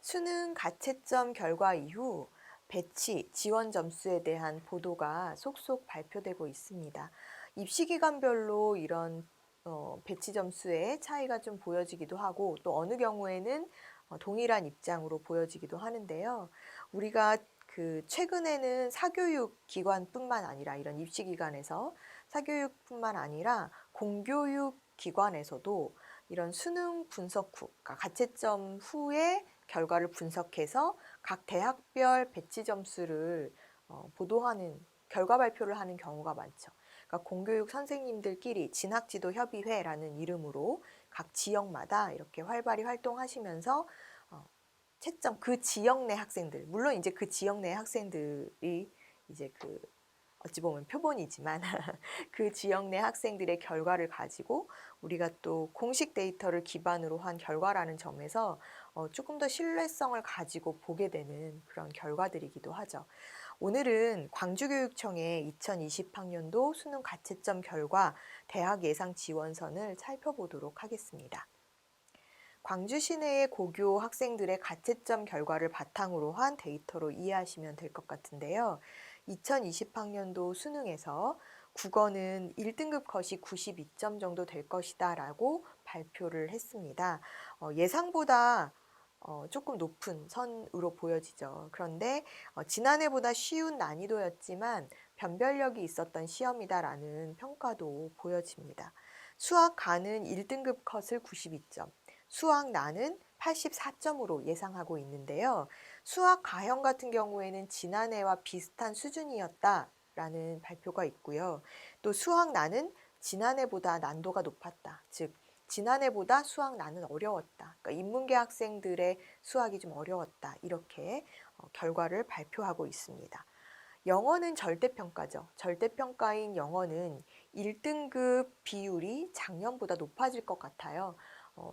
수능 가채점 결과 이후 배치, 지원 점수에 대한 보도가 속속 발표되고 있습니다. 입시 기간별로 이런 배치 점수의 차이가 좀 보여지기도 하고 또 어느 경우에는 동일한 입장으로 보여지기도 하는데요. 우리가 최근에는 사교육 기관뿐만 아니라 이런 입시 기관에서 사교육뿐만 아니라 공교육 기관에서도 이런 수능 분석 후, 그러니까 가채점 후에 결과를 분석해서 각 대학별 배치 점수를 보도하는 결과 발표를 하는 경우가 많죠. 그러니까 공교육 선생님들끼리 진학지도협의회라는 이름으로 각 지역마다 이렇게 활발히 활동하시면서 채점 그 지역 내 학생들, 물론 이제 그 지역 내 학생들이 이제 어찌 보면 표본이지만 그 지역 내 학생들의 결과를 가지고 우리가 또 공식 데이터를 기반으로 한 결과라는 점에서 조금 더 신뢰성을 가지고 보게 되는 그런 결과들이기도 하죠. 오늘은 광주교육청의 2020학년도 수능 가채점 결과 대학 예상 지원선을 살펴보도록 하겠습니다. 광주 시내의 고교 학생들의 가채점 결과를 바탕으로 한 데이터로 이해하시면 될 것 같은데요. 2020학년도 수능에서 국어는 1등급 컷이 92점 정도 될 것이다 라고 발표를 했습니다. 예상보다 조금 높은 선으로 보여지죠. 그런데 지난해보다 쉬운 난이도였지만 변별력이 있었던 시험이다라는 평가도 보여집니다. 수학 가는 1등급 컷을 92점, 수학 나는 84점으로 예상하고 있는데요. 수학 가형 같은 경우에는 지난해와 비슷한 수준이었다라는 발표가 있고요. 또 수학 나는 지난해보다 난도가 높았다. 즉 지난해보다 수학 나는 어려웠다. 그러니까 인문계 학생들의 수학이 좀 어려웠다. 이렇게 결과를 발표하고 있습니다. 영어는 절대평가죠. 절대평가인 영어는 1등급 비율이 작년보다 높아질 것 같아요.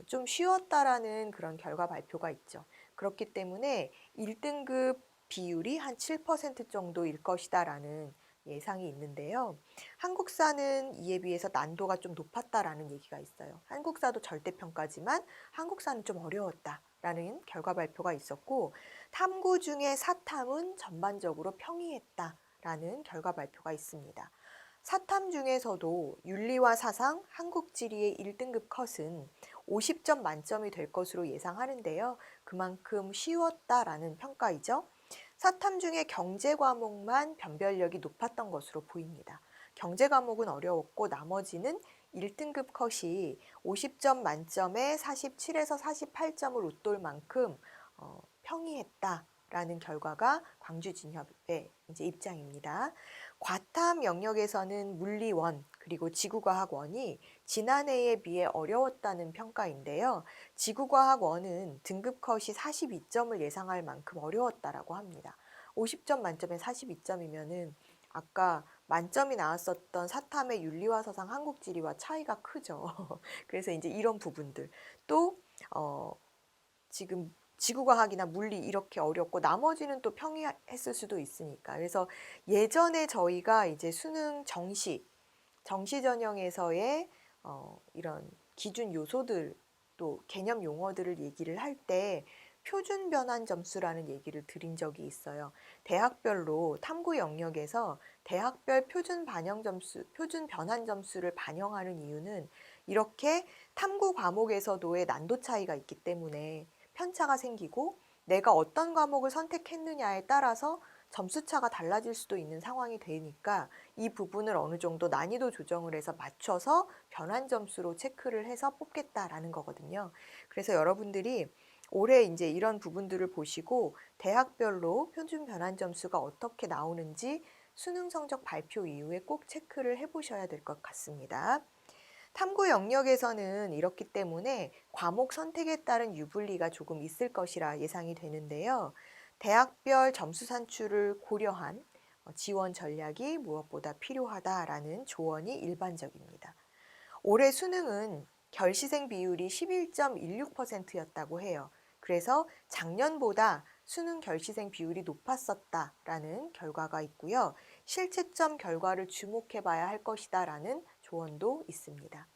좀 쉬웠다라는 그런 결과 발표가 있죠. 그렇기 때문에 1등급 비율이 한 7% 정도일 것이다라는 예상이 있는데요. 한국사는 이에 비해서 난도가 좀 높았다라는 얘기가 있어요. 한국사도 절대평가지만 한국사는 좀 어려웠다라는 결과 발표가 있었고 탐구 중에 사탐은 전반적으로 평이했다라는 결과 발표가 있습니다. 사탐 중에서도 윤리와 사상, 한국지리의 1등급 컷은 50점 만점이 될 것으로 예상하는데요. 그만큼 쉬웠다라는 평가이죠. 사탐 중에 경제 과목만 변별력이 높았던 것으로 보입니다. 경제 과목은 어려웠고 나머지는 1등급 컷이 50점 만점에 47에서 48점을 웃돌 만큼 평이했다라는 결과가 광주진협의 이제 입장입니다. 과탐 영역에서는 물리원 그리고 지구과학원이 지난해에 비해 어려웠다는 평가인데요. 지구과학원은 등급 컷이 42점을 예상할 만큼 어려웠다라고 합니다. 50점 만점에 42점이면은 아까 만점이 나왔었던 사탐의 윤리와 서상 한국지리와 차이가 크죠. 그래서 이제 이런 부분들 또 지금 지구과학이나 물리 이렇게 어렵고 나머지는 또 평이했을 수도 있으니까. 그래서 예전에 저희가 이제 수능 정시 전형에서의 이런 기준 요소들 또 개념 용어들을 얘기를 할 때 표준 변환 점수라는 얘기를 드린 적이 있어요. 대학별로 탐구 영역에서 대학별 표준 반영 점수, 표준 변환 점수를 반영하는 이유는 이렇게 탐구 과목에서도의 난도 차이가 있기 때문에 편차가 생기고 내가 어떤 과목을 선택했느냐에 따라서 점수차가 달라질 수도 있는 상황이 되니까 이 부분을 어느 정도 난이도 조정을 해서 맞춰서 변환 점수로 체크를 해서 뽑겠다라는 거거든요. 그래서 여러분들이 올해 이제 이런 부분들을 보시고 대학별로 표준 변환 점수가 어떻게 나오는지 수능 성적 발표 이후에 꼭 체크를 해보셔야 될 것 같습니다. 탐구 영역에서는 이렇기 때문에 과목 선택에 따른 유불리가 조금 있을 것이라 예상이 되는데요. 대학별 점수 산출을 고려한 지원 전략이 무엇보다 필요하다라는 조언이 일반적입니다. 올해 수능은 결시생 비율이 11.16%였다고 해요. 그래서 작년보다 수능 결시생 비율이 높았었다라는 결과가 있고요. 실채점 결과를 주목해 봐야 할 것이다라는 조언도 있습니다.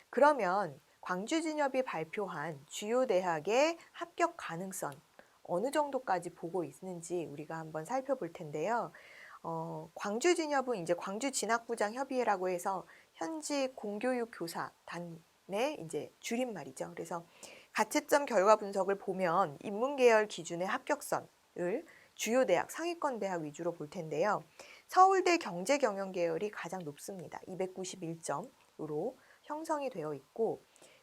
그러면 광주진협이 발표한 주요 대학의 합격 가능성, 어느 정도까지 보고 있는지 우리가 한번 살펴볼 텐데요. 광주진협은 이제 광주진학부장 협의회라고 해서 현지 공교육 교사 단의 이제 줄임말이죠. 그래서 가채점 결과 분석을 보면 인문계열 기준의 합격선을 주요 대학, 상위권 대학 위주로 볼 텐데요. 서울대 경제경영계열이 가장 높습니다. 291점으로 형성이 되어 있고,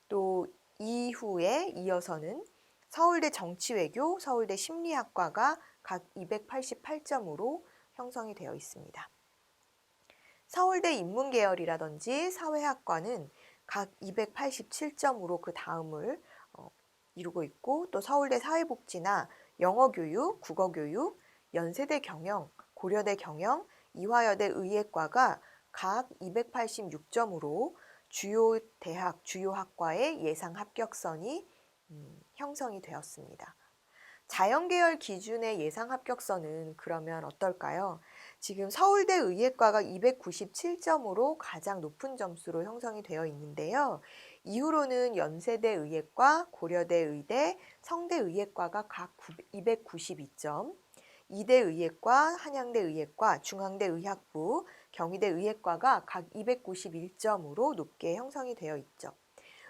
또 이후에 이어서는 서울대 정치외교, 서울대 심리학과가 각 288점으로 형성이 되어 있습니다. 서울대 인문계열이라든지 사회학과는 각 287점으로 그 다음을 이루고 있고, 또 서울대 사회복지나 영어교육, 국어교육, 연세대 경영, 고려대 경영, 이화여대 의예과가 각 286점으로 주요 대학, 주요 학과의 예상 합격선이 형성이 되었습니다. 자연계열 기준의 예상 합격선은 그러면 어떨까요? 지금 서울대 의예과가 297점으로 가장 높은 점수로 형성이 되어 있는데요. 이후로는 연세대 의예과, 고려대 의대, 성대 의예과가 각 292점, 이대 의예과, 한양대 의예과, 중앙대 의학부, 경희대 의예과가 각 291점으로 높게 형성이 되어 있죠.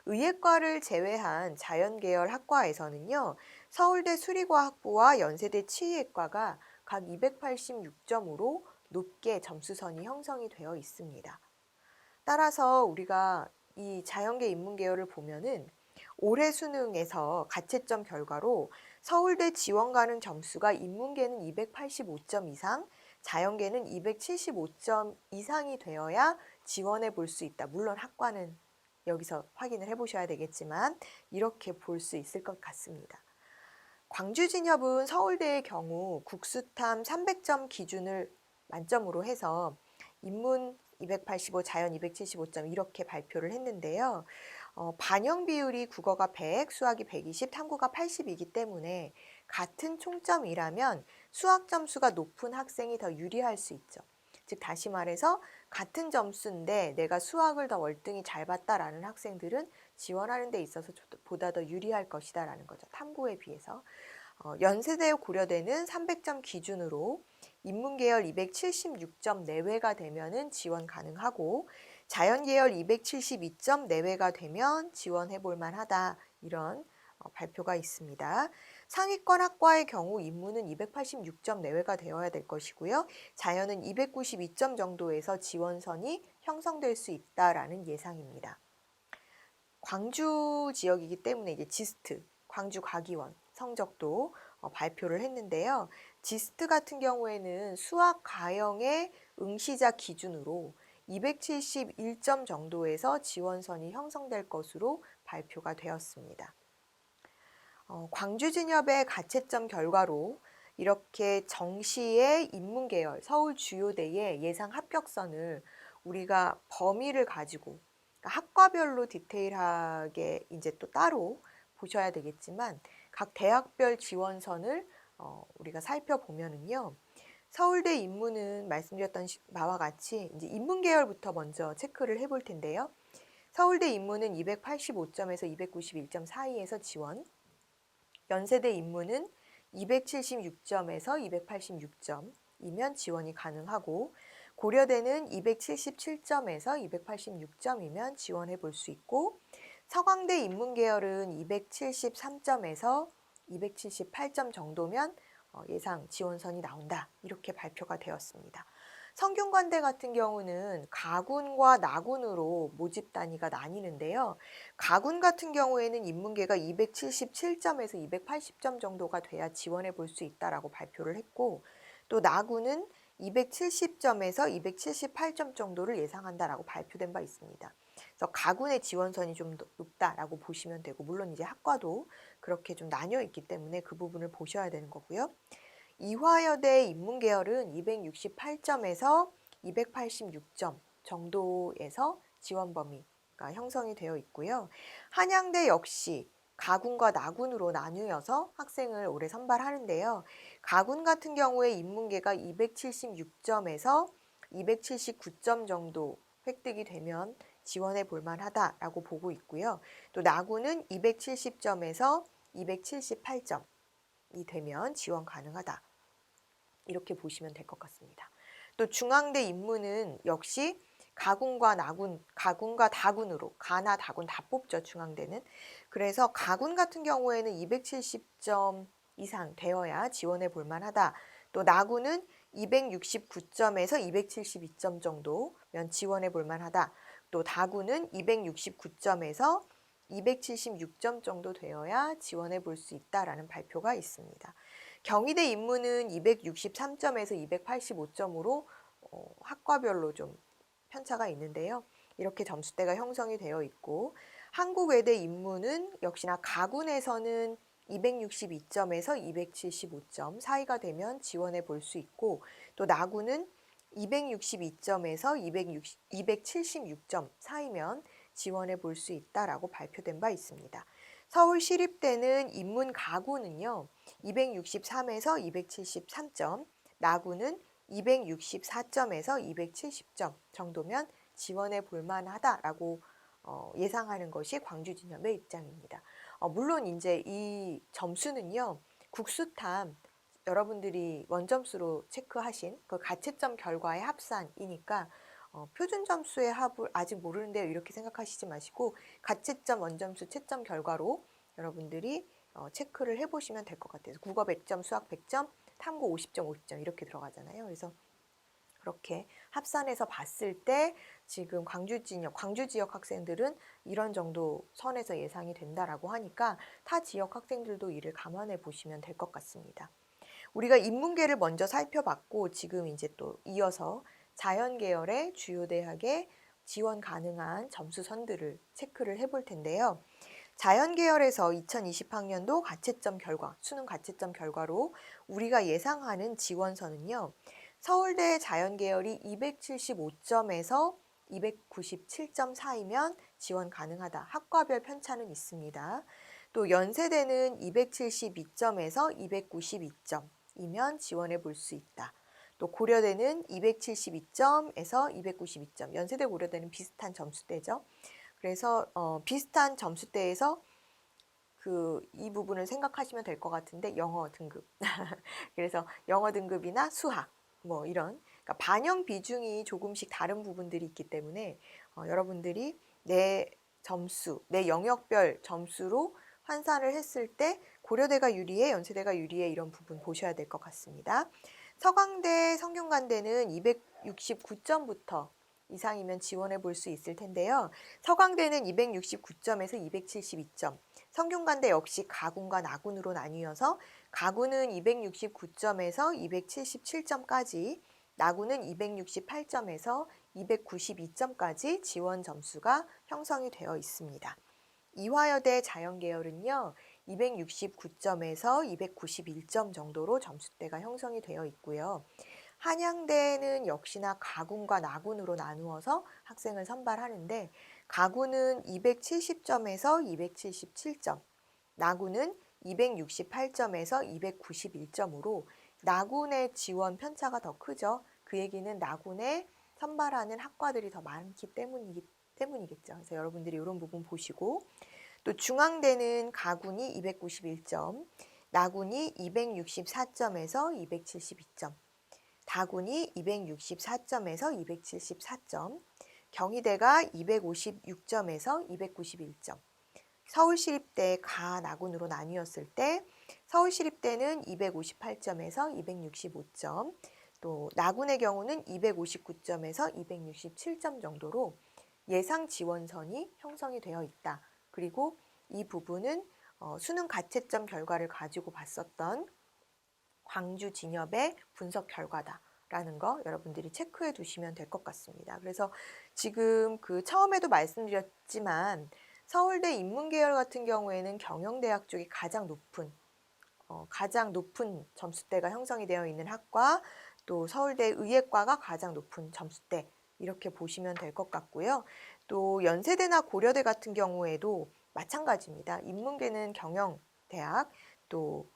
의예과를 제외한 자연계열 학과에서는요, 서울대 수리과학부와 연세대 치의학과가 각 286점으로 높게 점수선이 형성이 되어 있습니다. 따라서 우리가 이 자연계 인문계열을 보면은 올해 수능에서 가채점 결과로 서울대 지원 가능 점수가 인문계는 285점 이상, 자연계는 275점 이상이 되어야 지원해 볼 수 있다. 물론 학과는 여기서 확인을 해보셔야 되겠지만 이렇게 볼 수 있을 것 같습니다. 광주진협은 서울대의 경우 국수탐 300점 기준을 만점으로 해서 인문 285, 자연 275점 이렇게 발표를 했는데요. 반영 비율이 국어가 100, 수학이 120, 탐구가 80이기 때문에 같은 총점이라면 수학 점수가 높은 학생이 더 유리할 수 있죠. 즉 다시 말해서 같은 점수인데 내가 수학을 더 월등히 잘 봤다라는 학생들은 지원하는 데 있어서 보다 더 유리할 것이다라는 거죠. 탐구에 비해서. 연세대 고려대는 300점 기준으로 인문계열 276점 내외가 되면은 지원 가능하고 자연계열 272점 내외가 되면 지원해 볼 만하다. 이런 발표가 있습니다. 상위권 학과의 경우 인문은 286점 내외가 되어야 될 것이고요. 자연은 292점 정도에서 지원선이 형성될 수 있다라는 예상입니다. 광주 지역이기 때문에 이제 지스트, 광주과기원 성적도 발표를 했는데요. 지스트 같은 경우에는 수학 가형의 응시자 기준으로 271점 정도에서 지원선이 형성될 것으로 발표가 되었습니다. 광주진협의 가채점 결과로 이렇게 정시의 인문계열 서울 주요대의 예상 합격선을 우리가 범위를 가지고 그러니까 학과별로 디테일하게 이제 또 따로 보셔야 되겠지만 각 대학별 지원선을 우리가 살펴보면은요. 서울대 인문은 말씀드렸던 바와 같이 이제 인문계열부터 먼저 체크를 해볼 텐데요. 서울대 인문은 285점에서 291점 사이에서 지원, 연세대 인문은 276점에서 286점이면 지원이 가능하고 고려대는 277점에서 286점이면 지원해 볼 수 있고 서강대 인문계열은 273점에서 278점 정도면 예상 지원선이 나온다. 이렇게 발표가 되었습니다. 성균관대 같은 경우는 가군과 나군으로 모집 단위가 나뉘는데요. 가군 같은 경우에는 인문계가 277점에서 280점 정도가 돼야 지원해 볼 수 있다라고 발표를 했고 또 나군은 270점에서 278점 정도를 예상한다라고 발표된 바 있습니다. 그래서 가군의 지원선이 좀 높다라고 보시면 되고 물론 이제 학과도 그렇게 좀 나뉘어 있기 때문에 그 부분을 보셔야 되는 거고요. 이화여대 인문계열은 268점에서 286점 정도에서 지원 범위가 형성이 되어 있고요. 한양대 역시 가군과 나군으로 나뉘어서 학생을 올해 선발하는데요. 가군 같은 경우에 인문계가 276점에서 279점 정도 획득이 되면 지원해 볼 만하다라고 보고 있고요. 또 나군은 270점에서 278점 되면 지원 가능하다. 이렇게 보시면 될 것 같습니다. 또 중앙대 인문은 역시 가군과 나군, 가군과 다군으로 가나 다군 다 뽑죠. 중앙대는. 그래서 가군 같은 경우에는 270점 이상 되어야 지원해 볼 만하다. 또 나군은 269점에서 272점 정도면 지원해 볼 만하다. 또 다군은 269점에서 276점 정도 되어야 지원해 볼 수 있다라는 발표가 있습니다. 경희대 인문은 263점에서 285점으로 학과별로 좀 편차가 있는데요. 이렇게 점수대가 형성이 되어 있고 한국외대 인문은 역시나 가군에서는 262점에서 275점 사이가 되면 지원해 볼 수 있고 또 나군은 262점에서 276점 사이면 지원해 볼 수 있다라고 발표된 바 있습니다. 서울시립대는 인문 가군은요. 263에서 273점, 나군은 264점에서 270점 정도면 지원해 볼 만하다라고 예상하는 것이 광주진협의 입장입니다. 물론 이제 이 점수는요. 국수탐 여러분들이 원점수로 체크하신 그 가채점 결과의 합산이니까 표준 점수의 합을 아직 모르는데요. 이렇게 생각하시지 마시고 가채점, 원점수, 채점 결과로 여러분들이 체크를 해보시면 될 것 같아요. 국어 100점, 수학 100점, 탐구 50점, 50점 이렇게 들어가잖아요. 그래서 그렇게 합산해서 봤을 때 지금 광주 지역 학생들은 이런 정도 선에서 예상이 된다라고 하니까 타 지역 학생들도 이를 감안해 보시면 될 것 같습니다. 우리가 인문계를 먼저 살펴봤고 지금 이제 또 이어서 자연계열의 주요 대학에 지원 가능한 점수선들을 체크를 해볼 텐데요. 자연계열에서 2020학년도 가채점 결과, 수능 가채점 결과로 우리가 예상하는 지원선은요. 서울대 자연계열이 275점에서 297점 사이면 지원 가능하다. 학과별 편차는 있습니다. 또 연세대는 272점에서 292점이면 지원해 볼 수 있다. 또 고려대는 272점에서 292점, 연세대 고려대는 비슷한 점수대죠. 그래서 비슷한 점수대에서 이 부분을 생각하시면 될 것 같은데 영어 등급. 그래서 영어 등급이나 수학 뭐 이런 그러니까 반영 비중이 조금씩 다른 부분들이 있기 때문에 여러분들이 내 점수, 내 영역별 점수로 환산을 했을 때 고려대가 유리해, 연세대가 유리해 이런 부분 보셔야 될 것 같습니다. 서강대, 성균관대는 269점부터 이상이면 지원해 볼 수 있을 텐데요. 서강대는 269점에서 272점, 성균관대 역시 가군과 나군으로 나뉘어서 가군은 269점에서 277점까지, 나군은 268점에서 292점까지 지원 점수가 형성이 되어 있습니다. 이화여대 자연계열은요. 269점에서 291점 정도로 점수대가 형성이 되어 있고요. 한양대는 역시나 가군과 나군으로 나누어서 학생을 선발하는데 가군은 270점에서 277점, 나군은 268점에서 291점으로 나군의 지원 편차가 더 크죠. 그 얘기는 나군에 선발하는 학과들이 더 많기 때문이겠죠. 그래서 여러분들이 이런 부분 보시고 또 중앙대는 가군이 291점, 나군이 264점에서 272점, 다군이 264점에서 274점, 경희대가 256점에서 291점, 서울시립대 가나군으로 나뉘었을 때 서울시립대는 258점에서 265점, 또 나군의 경우는 259점에서 267점 정도로 예상 지원선이 형성이 되어 있다. 그리고 이 부분은 수능 가채점 결과를 가지고 봤었던 광주진협의 분석 결과다라는 거 여러분들이 체크해 두시면 될 것 같습니다. 그래서 지금 처음에도 말씀드렸지만 서울대 인문계열 같은 경우에는 경영대학 쪽이 가장 높은 점수대가 형성이 되어 있는 학과, 또 서울대 의예과가 가장 높은 점수대 이렇게 보시면 될 것 같고요. 또 연세대나 고려대 같은 경우에도 마찬가지입니다. 인문계는 경영대학, 또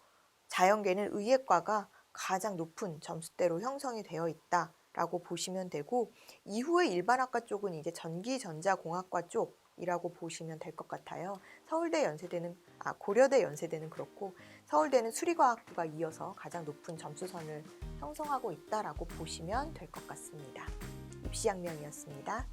자연계는 의예과가 가장 높은 점수대로 형성이 되어 있다라고 보시면 되고 이후에 일반학과 쪽은 이제 전기전자공학과 쪽이라고 보시면 될 것 같아요. 서울대, 연세대는 고려대, 연세대는 그렇고 서울대는 수리과학부가 이어서 가장 높은 점수선을 형성하고 있다라고 보시면 될 것 같습니다. 입시양명이었습니다.